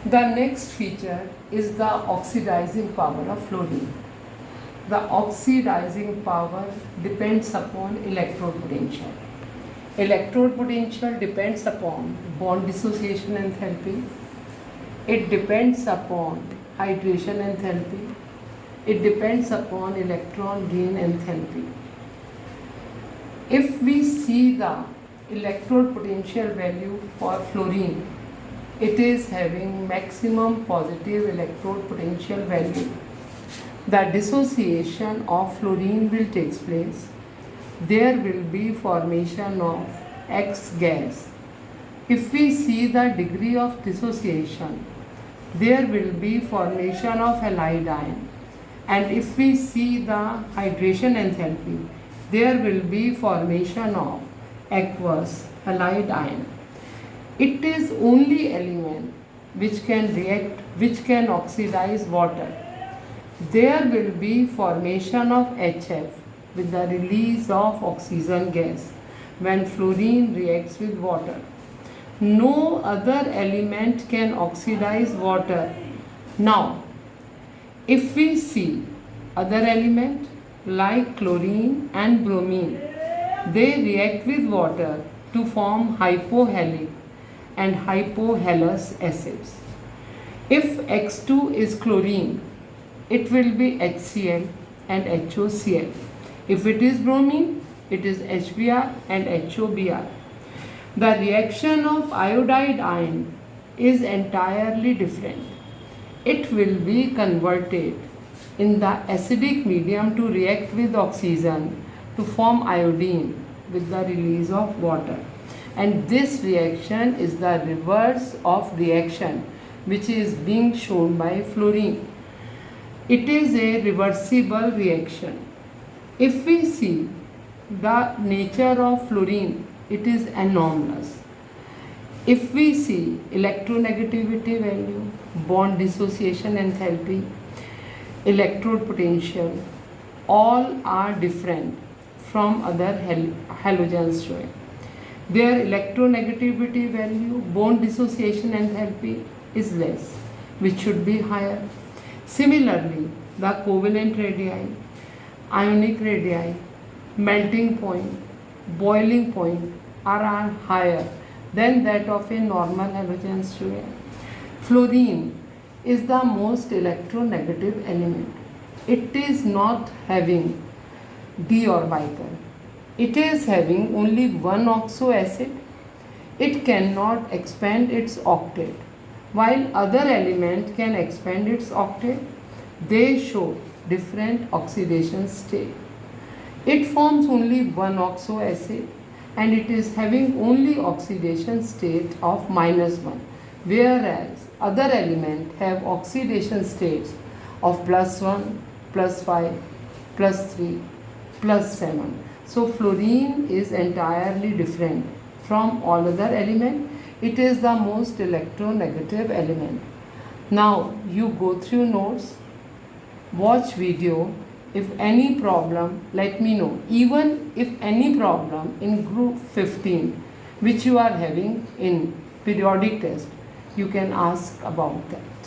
The next feature is the oxidizing power of fluorine. The oxidizing power depends upon electrode potential. Electrode potential depends upon bond dissociation enthalpy. It depends upon hydration enthalpy. It depends upon electron gain enthalpy. If we see the electrode potential value for fluorine, it is having maximum positive electrode potential value. The dissociation of fluorine will take place. There will be formation of X gas. If we see the degree of dissociation, there will be formation of halide ion. And if we see the hydration enthalpy, there will be formation of aqueous halide ion. It is only element which can react, which can oxidize water. There will be formation of HF with the release of oxygen gas when fluorine reacts with water. No other element can oxidize water. Now, if we see other element like chlorine and bromine, they react with water to form hypohalic and hypohalous acids. If X2 is chlorine, it will be HCl and HOCl. If it is bromine, it is HBr and HOBr. The reaction of iodide ion is entirely different. It will be converted in the acidic medium to react with oxygen to form iodine with the release of water. And this reaction is the reverse of reaction which is being shown by fluorine. It is a reversible reaction. If we see the nature of fluorine, it is anomalous. If we see electronegativity value, bond dissociation enthalpy, electrode potential, all are different from other halogens showing. Their electronegativity value, bond dissociation enthalpy is less, which should be higher. Similarly, the covalent radii, ionic radii, melting point, boiling point are higher than that of a normal halogen student. Fluorine is the most electronegative element. It is not having d orbital. It is having only one oxo acid. It cannot expand its octet. While other element can expand its octet, they show different oxidation state. It forms only one oxo acid and it is having only oxidation state of -1, whereas other elements have oxidation states of +1, +5, +3, +7. So fluorine is entirely different from all other elements. It is the most electronegative element. Now you go through notes, watch video. If any problem, let me know. Even if any problem in group 15 which you are having in periodic test, you can ask about that.